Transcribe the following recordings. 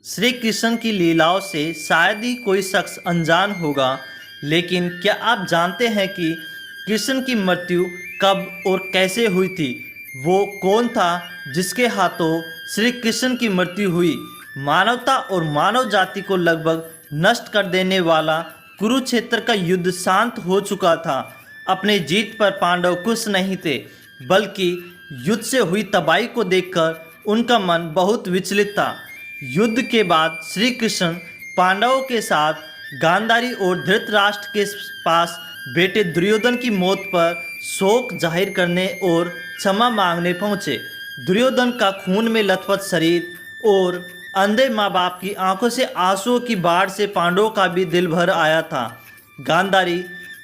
श्री कृष्ण की लीलाओं से शायद ही कोई शख्स अनजान होगा, लेकिन क्या आप जानते हैं कि कृष्ण की मृत्यु कब और कैसे हुई थी? वो कौन था जिसके हाथों श्री कृष्ण की मृत्यु हुई? मानवता और मानव जाति को लगभग नष्ट कर देने वाला कुरुक्षेत्र का युद्ध शांत हो चुका था। अपने जीत पर पांडव खुश नहीं थे, बल्कि युद्ध से हुई तबाही को देखकर उनका मन बहुत विचलित था। युद्ध के बाद श्री कृष्ण पांडवों के साथ गांधारी और धृतराष्ट्र के पास बेटे दुर्योधन की मौत पर शोक जाहिर करने और क्षमा मांगने पहुंचे। दुर्योधन का खून में लथपथ शरीर और अंधे माँ बाप की आंखों से आंसुओं की बाढ़ से पांडवों का भी दिल भर आया था। गांधारी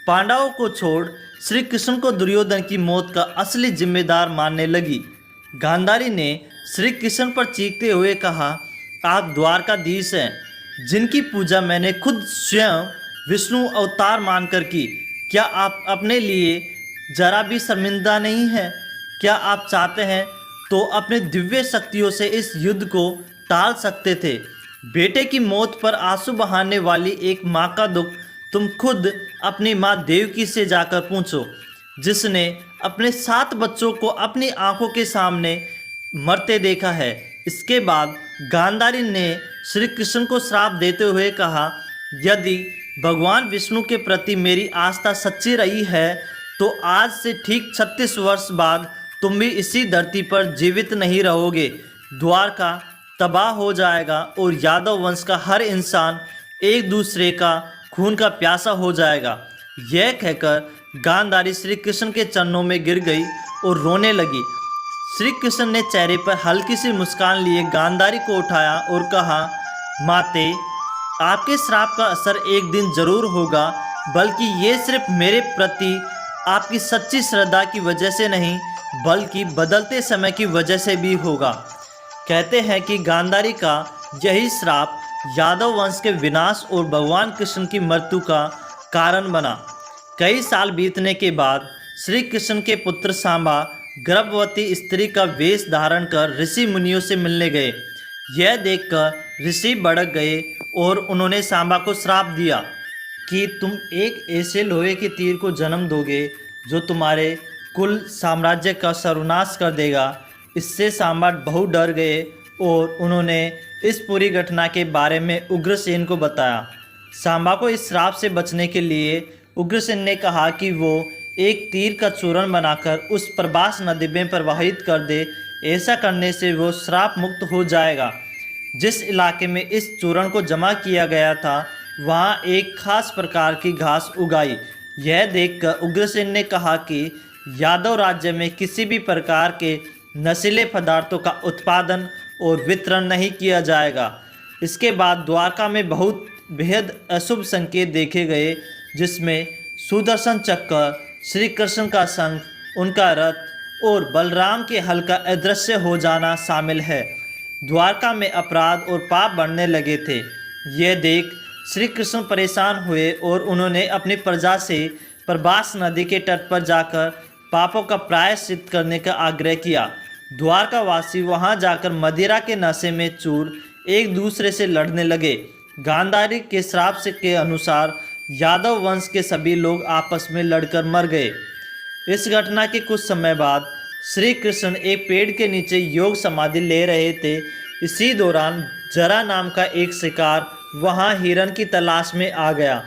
पांडवों को छोड़ श्री कृष्ण को दुर्योधन की मौत का असली जिम्मेदार मानने लगी। गांधारी ने श्री कृष्ण पर चीखते हुए कहा, आप द्वारकाधीश हैं, जिनकी पूजा मैंने खुद स्वयं विष्णु अवतार मानकर की। क्या आप अपने लिए जरा भी शर्मिंदा नहीं हैं? क्या आप चाहते हैं तो अपने दिव्य शक्तियों से इस युद्ध को टाल सकते थे। बेटे की मौत पर आंसू बहाने वाली एक माँ का दुख तुम खुद अपनी माँ देवकी से जाकर पूछो, जिसने अपने 7 बच्चों को अपनी आंखों के सामने मरते देखा है। इसके बाद गांधारी ने श्री कृष्ण को श्राप देते हुए कहा, यदि भगवान विष्णु के प्रति मेरी आस्था सच्ची रही है तो आज से ठीक 36 वर्ष बाद तुम भी इसी धरती पर जीवित नहीं रहोगे। द्वारका तबाह हो जाएगा और यादव वंश का हर इंसान एक दूसरे का खून का प्यासा हो जाएगा। यह कहकर गांधारी श्री कृष्ण के चरणों में गिर गई और रोने लगी। श्री कृष्ण ने चेहरे पर हल्की सी मुस्कान लिए गांधारी को उठाया और कहा, माते, आपके श्राप का असर एक दिन जरूर होगा, बल्कि ये सिर्फ मेरे प्रति आपकी सच्ची श्रद्धा की वजह से नहीं, बल्कि बदलते समय की वजह से भी होगा। कहते हैं कि गांधारी का यही श्राप यादव वंश के विनाश और भगवान कृष्ण की मृत्यु का कारण बना। कई साल बीतने के बाद श्री कृष्ण के पुत्र सांबा गर्भवती स्त्री का वेश धारण कर ऋषि मुनियों से मिलने गए। यह देखकर ऋषि भड़क गए और उन्होंने सांबा को श्राप दिया कि तुम एक ऐसे लोहे के तीर को जन्म दोगे जो तुम्हारे कुल साम्राज्य का सर्वनाश कर देगा। इससे सांबा बहुत डर गए और उन्होंने इस पूरी घटना के बारे में उग्रसेन को बताया। सांबा को इस श्राप से बचने के लिए उग्रसेन ने कहा कि वो एक तीर का चूर्ण बनाकर उस प्रभास नदी में प्रवाहित कर दे। ऐसा करने से वो श्राप मुक्त हो जाएगा। जिस इलाके में इस चूर्ण को जमा किया गया था वहाँ एक खास प्रकार की घास उगाई। यह देखकर उग्रसेन ने कहा कि यादव राज्य में किसी भी प्रकार के नशीले पदार्थों का उत्पादन और वितरण नहीं किया जाएगा। इसके बाद द्वारका में बहुत बेहद अशुभ संकेत देखे गए, जिसमें सुदर्शन चक्र, श्री कृष्ण का शंख, उनका रथ और बलराम के हल का अदृश्य हो जाना शामिल है। द्वारका में अपराध और पाप बढ़ने लगे थे। यह देख श्री कृष्ण परेशान हुए और उन्होंने अपनी प्रजा से प्रभास नदी के तट पर जाकर पापों का प्रायश्चित करने का आग्रह किया। द्वारकावासी वहां जाकर मदिरा के नशे में चूर एक दूसरे से लड़ने लगे। गांधारी के श्राप से के अनुसार यादव वंश के सभी लोग आपस में लड़कर मर गए। इस घटना के कुछ समय बाद श्री कृष्ण एक पेड़ के नीचे योग समाधि ले रहे थे। इसी दौरान जरा नाम का एक शिकार वहां हिरन की तलाश में आ गया।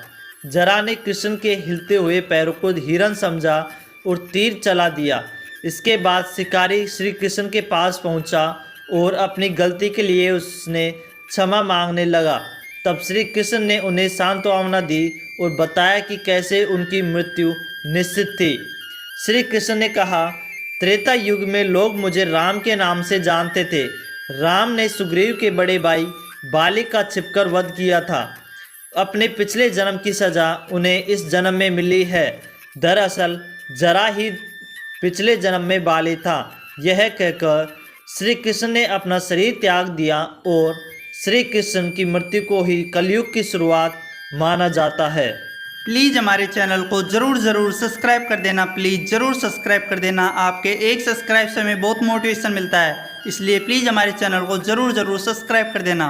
जरा ने कृष्ण के हिलते हुए पैरों को हिरन समझा और तीर चला दिया। इसके बाद शिकारी श्री कृष्ण के पास पहुंचा और अपनी गलती के लिए उसने क्षमा मांगने लगा। तब श्री कृष्ण ने उन्हें सांत्वना दी और बताया कि कैसे उनकी मृत्यु निश्चित थी। श्री कृष्ण ने कहा, त्रेता युग में लोग मुझे राम के नाम से जानते थे। राम ने सुग्रीव के बड़े भाई बाली का छिपकर वध किया था। अपने पिछले जन्म की सजा उन्हें इस जन्म में मिली है। दरअसल जरा ही पिछले जन्म में बाली था। यह कहकर श्री कृष्ण ने अपना शरीर त्याग दिया और श्री कृष्ण की मृत्यु को ही कलयुग की शुरुआत माना जाता है। प्लीज़ हमारे चैनल को ज़रूर सब्सक्राइब कर देना। प्लीज़ ज़रूर सब्सक्राइब कर देना। आपके एक सब्सक्राइब से हमें बहुत मोटिवेशन मिलता है, इसलिए प्लीज़ हमारे चैनल को ज़रूर सब्सक्राइब कर देना।